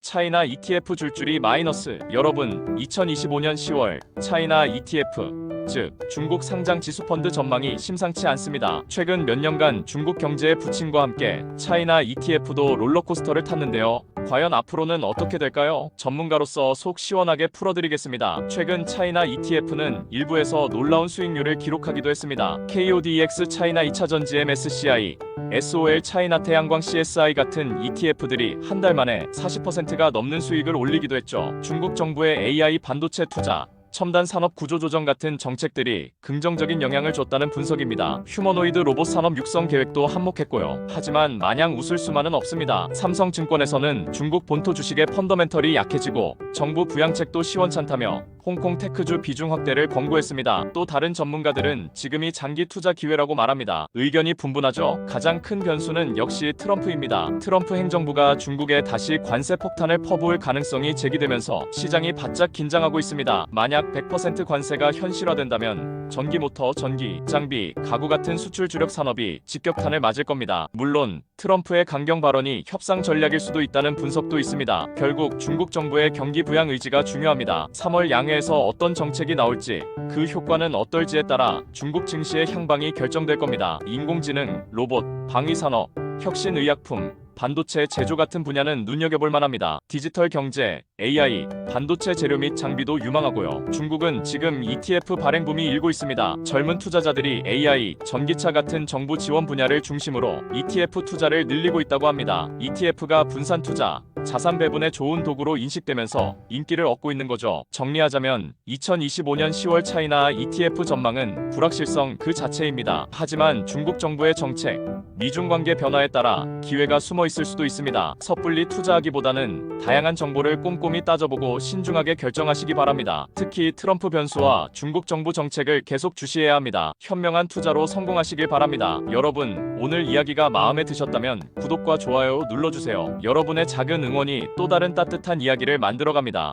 차이나 ETF 줄줄이 마이너스. 여러분, 2025년 10월 차이나 ETF, 즉 중국 상장 지수펀드 전망이 심상치 않습니다. 최근 몇 년간 중국 경제의 부침과 함께 차이나 ETF도 롤러코스터를 탔는데요. 과연 앞으로는 어떻게 될까요? 전문가로서 속 시원하게 풀어드리겠습니다. 최근 차이나 ETF는 일부에서 놀라운 수익률을 기록하기도 했습니다. KODX 차이나 2차전지 MSCI, SOL 차이나 태양광 CSI 같은 ETF들이 한 달 만에 40%가 넘는 수익을 올리기도 했죠. 중국 정부의 AI 반도체 투자, 첨단 산업 구조 조정 같은 정책들이 긍정적인 영향을 줬다는 분석입니다. 휴머노이드 로봇 산업 육성 계획도 한몫했고요. 하지만 마냥 웃을 수만은 없습니다. 삼성증권에서는 중국 본토 주식의 펀더멘털이 약해지고 정부 부양책도 시원찮다며 홍콩 테크주 비중 확대를 권고했습니다. 또 다른 전문가들은 지금이 장기 투자 기회라고 말합니다. 의견이 분분하죠. 가장 큰 변수는 역시 트럼프입니다. 트럼프 행정부가 중국에 다시 관세 폭탄을 퍼부을 가능성이 제기되면서 시장이 바짝 긴장하고 있습니다. 만약 100% 관세가 현실화된다면 전기 모터, 전기, 장비, 가구 같은 수출 주력 산업이 직격탄을 맞을 겁니다. 물론 트럼프의 강경 발언이 협상 전략일 수도 있다는 분석도 있습니다. 결국 중국 정부의 경기 부양 의지가 중요합니다. 3월 양회에서 어떤 정책이 나올지, 그 효과는 어떨지에 따라 중국 증시의 향방이 결정될 겁니다. 인공지능, 로봇, 방위산업, 혁신의약품, 반도체 제조 같은 분야는 눈여겨볼 만합니다. 디지털 경제, AI, 반도체 재료 및 장비도 유망하고요. 중국은 지금 ETF 발행 붐이 일고 있습니다. 젊은 투자자들이 AI, 전기차 같은 정부 지원 분야를 중심으로 ETF 투자를 늘리고 있다고 합니다. ETF가 분산 투자, 자산 배분에 좋은 도구로 인식되면서 인기를 얻고 있는 거죠. 정리하자면 2025년 10월 차이나 ETF 전망은 불확실성 그 자체입니다. 하지만 중국 정부의 정책, 미중 관계 변화에 따라 기회가 숨어 있을 수도 있습니다. 섣불리 투자하기보다는 다양한 정보를 꼼꼼히 따져보고 신중하게 결정하시기 바랍니다. 특히 트럼프 변수와 중국 정부 정책을 계속 주시해야 합니다. 현명한 투자로 성공하시길 바랍니다. 여러분, 오늘 이야기가 마음에 드셨다면 구독과 좋아요 눌러주세요. 여러분의 작은 응원이 또 다른 따뜻한 이야기를 만들어갑니다.